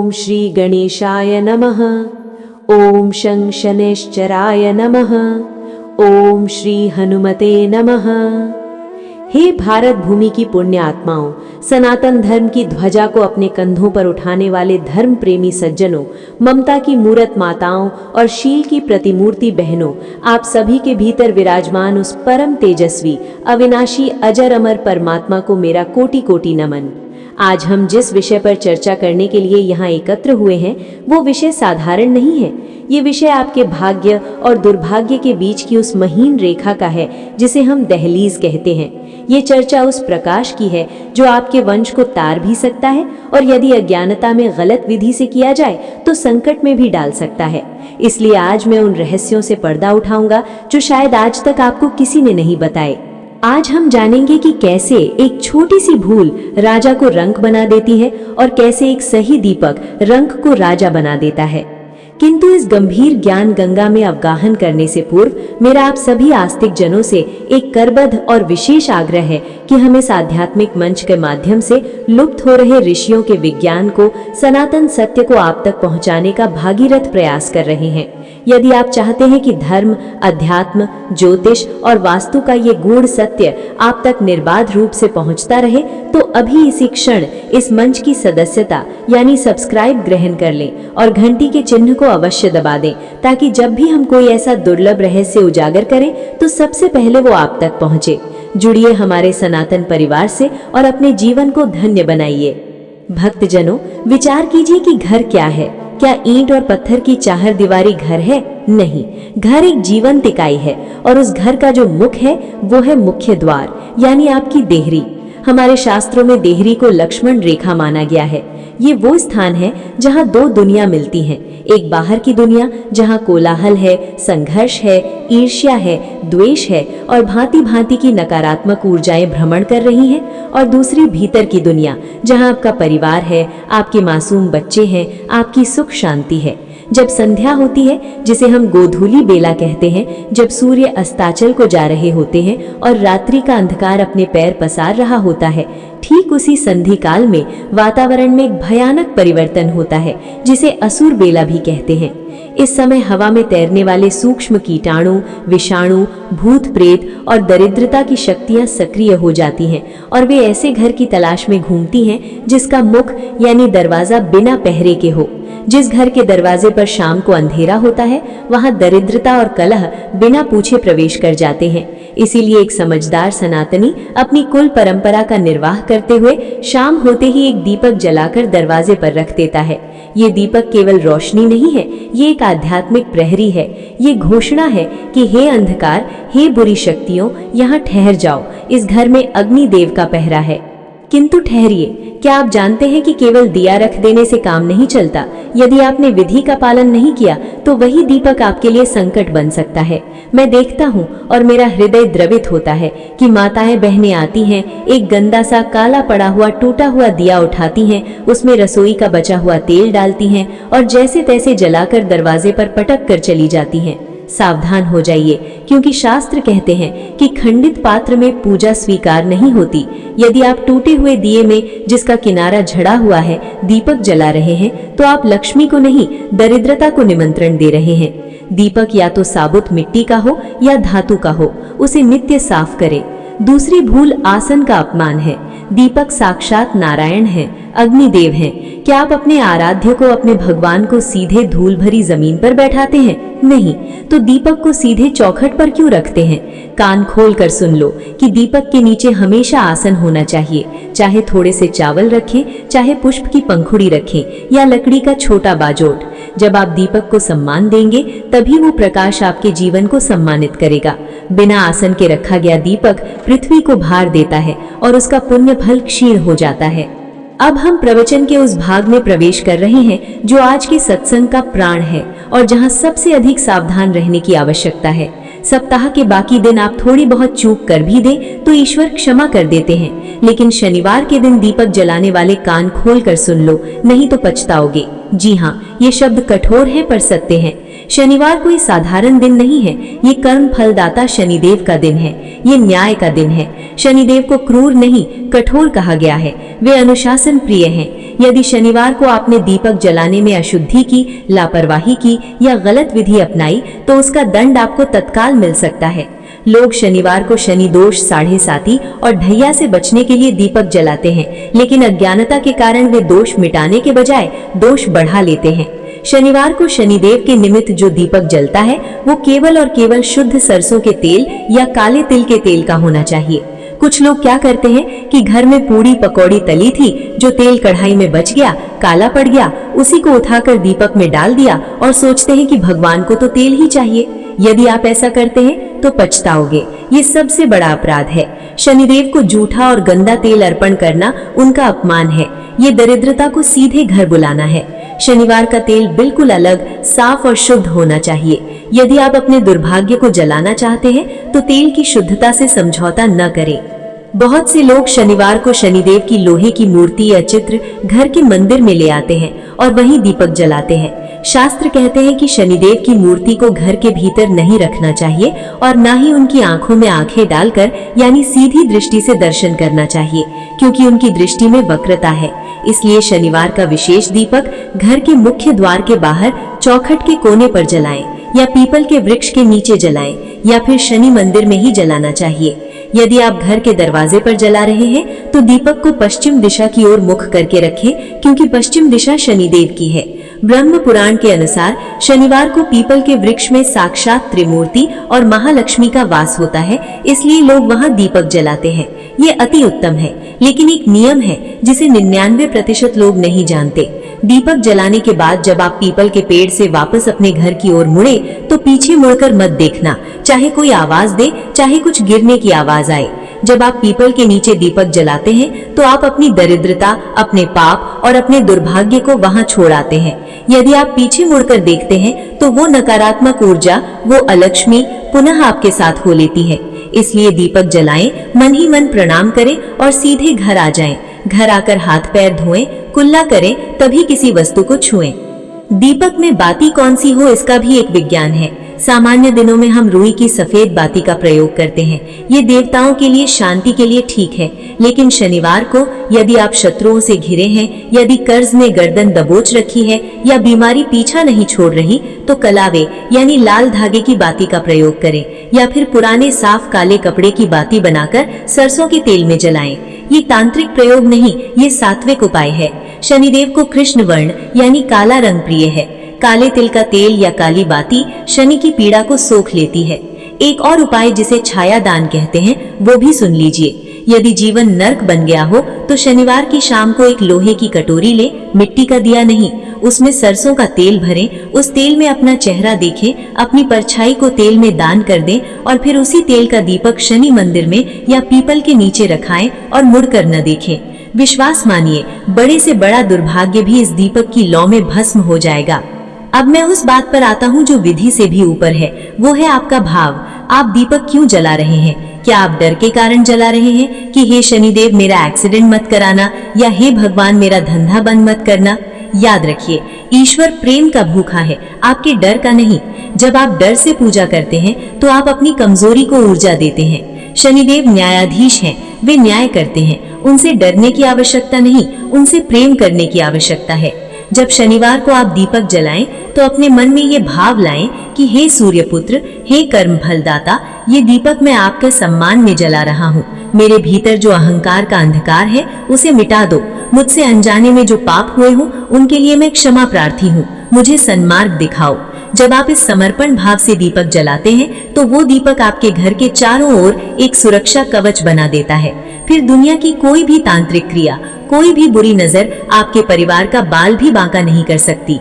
ओम श्री गणेशाय नमः। ओम शं शनैश्चराय नमः। ओम श्री हनुमते नमः। हे भारत भूमि की पुण्य आत्माओं, सनातन धर्म की ध्वजा को अपने कंधों पर उठाने वाले धर्म प्रेमी सज्जनों, ममता की मूरत माताओं और शील की प्रतिमूर्ति बहनों, आप सभी के भीतर विराजमान उस परम तेजस्वी, अविनाशी, अजर अमर परमात्मा को मेरा कोटि कोटि नमन। आज हम जिस विषय पर चर्चा करने के लिए यहाँ एकत्र हुए हैं वो विषय साधारण नहीं है। ये विषय आपके भाग्य और दुर्भाग्य के बीच की उस महीन रेखा का है जिसे हम दहलीज कहते हैं। ये चर्चा उस प्रकाश की है जो आपके वंश को तार भी सकता है और यदि अज्ञानता में गलत विधि से किया जाए तो संकट में भी डाल सकता है। इसलिए आज मैं उन रहस्यों से पर्दा उठाऊंगा जो शायद आज तक आपको किसी ने नहीं बताए। आज हम जानेंगे कि कैसे एक छोटी सी भूल राजा को रंक बना देती है और कैसे एक सही दीपक रंक को राजा बना देता है। किंतु इस गंभीर ज्ञान गंगा में अवगाहन करने से पूर्व मेरा आप सभी आस्तिक जनों से एक करबद्ध और विशेष आग्रह है कि हम इस आध्यात्मिक मंच के माध्यम से लुप्त हो रहे ऋषियों के विज्ञान को, सनातन सत्य को आप तक पहुंचाने का भागीरथ प्रयास कर रहे हैं। यदि आप चाहते हैं कि धर्म, अध्यात्म, ज्योतिष और वास्तु का ये गूढ़ सत्य आप तक निर्बाध रूप से पहुंचता रहे तो अभी इसी क्षण इस मंच की सदस्यता यानी सब्सक्राइब ग्रहण कर लें और घंटी के चिन्ह को अवश्य दबा दें, ताकि जब भी हम कोई ऐसा दुर्लभ रहस्य उजागर करें तो सबसे पहले वो आप तक पहुंचे। जुड़िए हमारे सनातन परिवार से और अपने जीवन को धन्य बनाइए। भक्तजनों, विचार कीजिए कि घर क्या है? क्या ईंट और पत्थर की चाहर दीवारी घर है? नहीं, घर एक जीवंत इकाई है और उस घर का जो मुख है वो है मुख्य द्वार यानी आपकी देहरी। हमारे शास्त्रों में देहरी को लक्ष्मण रेखा माना गया है। ये वो स्थान है जहाँ दो दुनिया मिलती हैं, एक बाहर की दुनिया जहाँ कोलाहल है, संघर्ष है, ईर्ष्या है, द्वेष है और भांति भांति की नकारात्मक ऊर्जाएं भ्रमण कर रही हैं, और दूसरी भीतर की दुनिया जहाँ आपका परिवार है, आपके मासूम बच्चे हैं, आपकी सुख शांति है। जब संध्या होती है, जिसे हम गोधूली बेला कहते हैं, जब सूर्य अस्ताचल को जा रहे होते हैं और रात्रि का अंधकार अपने पैर पसार रहा होता है, ठीक उसी संधि काल में वातावरण में एक भयानक परिवर्तन होता है जिसे असुर बेला भी कहते हैं। इस समय हवा में तैरने वाले सूक्ष्म कीटाणु, विषाणु, भूत प्रेत और दरिद्रता की शक्तियां सक्रिय हो जाती हैं और वे ऐसे घर की तलाश में घूमती हैं जिसका मुख यानी दरवाजा बिना पहरे के हो। जिस घर के दरवाजे पर शाम को अंधेरा होता है वहां दरिद्रता और कलह बिना पूछे प्रवेश कर जाते हैं। इसीलिए एक समझदार सनातनी अपनी कुल परंपरा का निर्वाह करते हुए शाम होते ही एक दीपक जलाकर दरवाजे पर रख देता है। ये दीपक केवल रोशनी नहीं है, ये एक आध्यात्मिक प्रहरी है। ये घोषणा है कि हे अंधकार, हे बुरी शक्तियों, यहाँ ठहर जाओ, इस घर में अग्नि देव का पहरा है। किंतु ठहरिए, क्या आप जानते हैं कि केवल दिया रख देने से काम नहीं चलता? यदि आपने विधि का पालन नहीं किया तो वही दीपक आपके लिए संकट बन सकता है। मैं देखता हूँ और मेरा हृदय द्रवित होता है कि माताएं बहनें आती हैं, एक गंदा सा काला पड़ा हुआ टूटा हुआ दिया उठाती हैं, उसमें रसोई का बचा हुआ तेल डालती हैं और जैसे तैसे जलाकर दरवाजे पर पटक कर चली जाती हैं। सावधान हो जाइए, क्योंकि शास्त्र कहते हैं कि खंडित पात्र में पूजा स्वीकार नहीं होती। यदि आप टूटे हुए दिए में जिसका किनारा झड़ा हुआ है दीपक जला रहे हैं तो आप लक्ष्मी को नहीं, दरिद्रता को निमंत्रण दे रहे हैं। दीपक या तो साबुत मिट्टी का हो या धातु का हो, उसे नित्य साफ करें। दूसरी भूल आसन का अपमान है। दीपक साक्षात नारायण है, अग्निदेव हैं। क्या आप अपने आराध्य को, अपने भगवान को सीधे धूल भरी जमीन पर बैठाते हैं? नहीं, तो दीपक को सीधे चौखट पर क्यों रखते हैं? कान खोल कर सुन लो कि दीपक के नीचे हमेशा आसन होना चाहिए। चाहे थोड़े से चावल रखें, चाहे पुष्प की पंखुड़ी रखें या लकड़ी का छोटा बाजोट। जब आप दीपक को सम्मान देंगे तभी वो प्रकाश आपके जीवन को सम्मानित करेगा। बिना आसन के रखा गया दीपक पृथ्वी को भार देता है और उसका पुण्य फल क्षीण हो जाता है। अब हम प्रवचन के उस भाग में प्रवेश कर रहे हैं जो आज के सत्संग का प्राण है और जहां सबसे अधिक सावधान रहने की आवश्यकता है। सप्ताह के बाकी दिन आप थोड़ी बहुत चूक कर भी दें तो ईश्वर क्षमा कर देते हैं, लेकिन शनिवार के दिन दीपक जलाने वाले कान खोल कर सुन लो, नहीं तो पछताओगे। जी हाँ, ये शब्द कठोर है पर सत्य है। शनिवार कोई साधारण दिन नहीं है, ये कर्म फलदाता शनिदेव का दिन है, ये न्याय का दिन है। शनिदेव को क्रूर नहीं, कठोर कहा गया है। वे अनुशासन प्रिय हैं। यदि शनिवार को आपने दीपक जलाने में अशुद्धि की, लापरवाही की या गलत विधि अपनाई तो उसका दंड आपको तत्काल मिल सकता है। लोग शनिवार को शनि दोष, साढ़े साती और ढैया से बचने के लिए दीपक जलाते हैं, लेकिन अज्ञानता के कारण वे दोष मिटाने के बजाय दोष बढ़ा लेते हैं। शनिवार को शनिदेव के निमित्त जो दीपक जलता है वो केवल और केवल शुद्ध सरसों के तेल या काले तिल के तेल का होना चाहिए। कुछ लोग क्या करते हैं कि घर में पूड़ी पकौड़ी तली थी, जो तेल कढ़ाई में बच गया, काला पड़ गया, उसी को उठाकर दीपक में डाल दिया और सोचते हैं कि भगवान को तो तेल ही चाहिए। यदि आप ऐसा करते हैं तो पछताओगे। ये सबसे बड़ा अपराध है। शनिदेव को जूठा और गंदा तेल अर्पण करना उनका अपमान है। ये दरिद्रता को सीधे घर बुलाना है। शनिवार का तेल बिल्कुल अलग, साफ और शुद्ध होना चाहिए। यदि आप अपने दुर्भाग्य को जलाना चाहते हैं तो तेल की शुद्धता से समझौता न करें। बहुत से लोग शनिवार को शनिदेव की लोहे की मूर्ति या चित्र घर के मंदिर में ले आते हैं और वहीं दीपक जलाते हैं। शास्त्र कहते हैं कि शनिदेव की मूर्ति को घर के भीतर नहीं रखना चाहिए और न ही उनकी आंखों में आंखें डालकर यानी सीधी दृष्टि से दर्शन करना चाहिए, क्योंकि उनकी दृष्टि में वक्रता है। इसलिए शनिवार का विशेष दीपक घर के मुख्य द्वार के बाहर चौखट के कोने पर जलाएं या पीपल के वृक्ष के नीचे जलाएं या फिर शनि मंदिर में ही जलाना चाहिए। यदि आप घर के दरवाजे पर जला रहे हैं तो दीपक को पश्चिम दिशा की ओर मुख करके रखें, क्योंकि पश्चिम दिशा शनिदेव की है। ब्रह्म पुराण के अनुसार शनिवार को पीपल के वृक्ष में साक्षात त्रिमूर्ति और महालक्ष्मी का वास होता है, इसलिए लोग वहां दीपक जलाते हैं। ये अति उत्तम है, लेकिन एक नियम है जिसे 99% लोग नहीं जानते। दीपक जलाने के बाद जब आप पीपल के पेड़ से वापस अपने घर की ओर मुड़े तो पीछे मुड़कर मत देखना, चाहे कोई आवाज दे, चाहे कुछ गिरने की आवाज आए। जब आप पीपल के नीचे दीपक जलाते हैं तो आप अपनी दरिद्रता, अपने पाप और अपने दुर्भाग्य को वहां छोड़ आते हैं। यदि आप पीछे मुड़कर देखते हैं तो वो नकारात्मक ऊर्जा, वो अलक्ष्मी पुनः आपके साथ हो लेती है। इसलिए दीपक जलाएं, मन ही मन प्रणाम करें और सीधे घर आ जाएं। घर आकर हाथ पैर धोएं, कुल्ला करें, तभी किसी वस्तु को छुएं। दीपक में बाती कौन सी हो, इसका भी एक विज्ञान है। सामान्य दिनों में हम रुई की सफेद बाती का प्रयोग करते हैं। ये देवताओं के लिए, शांति के लिए ठीक है, लेकिन शनिवार को यदि आप शत्रुओं से घिरे हैं, यदि कर्ज ने गर्दन दबोच रखी है या बीमारी पीछा नहीं छोड़ रही, तो कलावे यानी लाल धागे की बाती का प्रयोग करें या फिर पुराने साफ काले कपड़े की बाती बनाकर सरसों के तेल में जलाएं। ये तांत्रिक प्रयोग नहीं, ये सात्विक उपाय है। शनिदेव को कृष्ण वर्ण यानी काला रंग प्रिय है। काले तिल का तेल या काली बाती शनि की पीड़ा को सोख लेती है। एक और उपाय जिसे छाया दान कहते हैं, वो भी सुन लीजिए। यदि जीवन नर्क बन गया हो तो शनिवार की शाम को एक लोहे की कटोरी ले, मिट्टी का दिया नहीं, उसमें सरसों का तेल भरें, उस तेल में अपना चेहरा देखें, अपनी परछाई को तेल में दान कर दें और फिर उसी तेल का दीपक शनि मंदिर में या पीपल के नीचे रखाएं और मुड़कर न देखें। विश्वास मानिए, बड़े से बड़ा दुर्भाग्य भी इस दीपक की लौ में भस्म हो जाएगा। अब मैं उस बात पर आता हूँ जो विधि से भी ऊपर है, वो है आपका भाव। आप दीपक क्यों जला रहे हैं? क्या आप डर के कारण जला रहे हैं कि हे शनिदेव मेरा एक्सीडेंट मत कराना, या हे भगवान मेरा धंधा बंद मत करना? याद रखिए, ईश्वर प्रेम का भूखा है, आपके डर का नहीं। जब आप डर से पूजा करते हैं तो आप अपनी कमजोरी को ऊर्जा देते हैं। शनिदेव न्यायाधीश हैं, वे न्याय करते हैं। उनसे डरने की आवश्यकता नहीं, उनसे प्रेम करने की आवश्यकता है। जब शनिवार को आप दीपक जलाएं तो अपने मन में ये भाव लाएं कि हे सूर्यपुत्र, हे कर्म फलदाता, ये दीपक मैं आपके सम्मान में जला रहा हूँ। मेरे भीतर जो अहंकार का अंधकार है उसे मिटा दो। मुझसे अनजाने में जो पाप हुए हों उनके लिए मैं क्षमा प्रार्थी हूँ। मुझे सन्मार्ग दिखाओ। जब आप इस समर्पण भाव से दीपक जलाते हैं तो वो दीपक आपके घर के चारों ओर एक सुरक्षा कवच बना देता है। फिर दुनिया की कोई भी तांत्रिक क्रिया, कोई भी बुरी नजर आपके परिवार का बाल भी बांका नहीं कर सकती।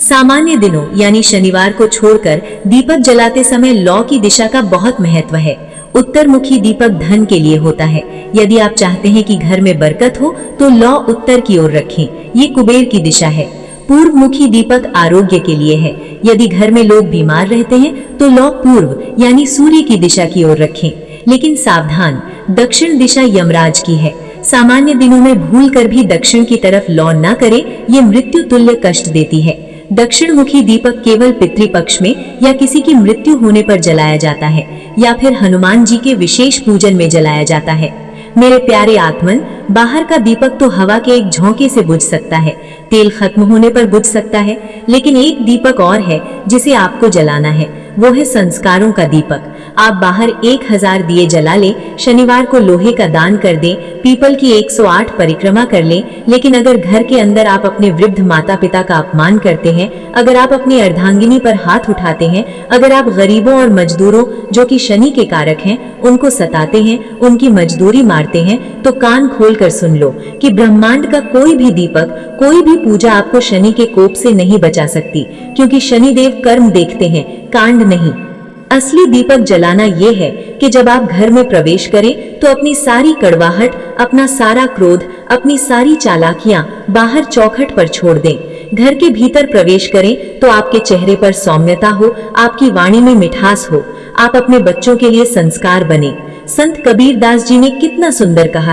सामान्य दिनों यानी शनिवार को छोड़कर दीपक जलाते समय लौ की दिशा का बहुत महत्व है। उत्तर मुखी दीपक धन के लिए होता है। यदि आप चाहते हैं कि घर में बरकत हो तो लौ उत्तर की ओर रखें, ये कुबेर की दिशा है। पूर्व मुखी दीपक आरोग्य के लिए है। यदि घर में लोग बीमार रहते हैं तो लौ पूर्व यानी सूर्य की दिशा की ओर रखें। लेकिन सावधान, दक्षिण दिशा यमराज की है। सामान्य दिनों में भूल कर भी दक्षिण की तरफ लौ न करे, ये मृत्यु तुल्य कष्ट देती है। दक्षिण मुखी दीपक केवल पितृपक्ष में या किसी की मृत्यु होने पर जलाया जाता है या फिर हनुमान जी के विशेष पूजन में जलाया जाता है। मेरे प्यारे आत्मन, बाहर का दीपक तो हवा के एक झोंके से बुझ सकता है, तेल खत्म होने पर बुझ सकता है, लेकिन एक दीपक और है जिसे आपको जलाना है, वो है संस्कारों का दीपक। आप बाहर 1000 दिए जला ले, शनिवार को लोहे का दान कर दें, पीपल की 108 परिक्रमा कर लें, लेकिन अगर घर के अंदर आप अपने वृद्ध माता पिता का अपमान करते हैं, अगर आप अपनी अर्धांगिनी पर हाथ उठाते हैं, अगर आप गरीबों और मजदूरों जो कि शनि के कारक हैं उनको सताते हैं, उनकी मजदूरी मारते हैं, तो कान खोल कर सुन लो कि ब्रह्मांड का कोई भी दीपक, कोई भी पूजा आपको शनि के कोप से नहीं बचा सकती, क्योंकि शनिदेव कर्म देखते हैं, कांड नहीं। असली दीपक जलाना ये है कि जब आप घर में प्रवेश करें तो अपनी सारी कड़वाहट, अपना सारा क्रोध, अपनी सारी चालाकियां बाहर चौखट पर छोड़ दें। घर के भीतर प्रवेश करें तो आपके चेहरे पर सौम्यता हो, आपकी वाणी में मिठास हो, आप अपने बच्चों के लिए संस्कार बने। संत कबीर दास जी ने कितना सुंदर कहा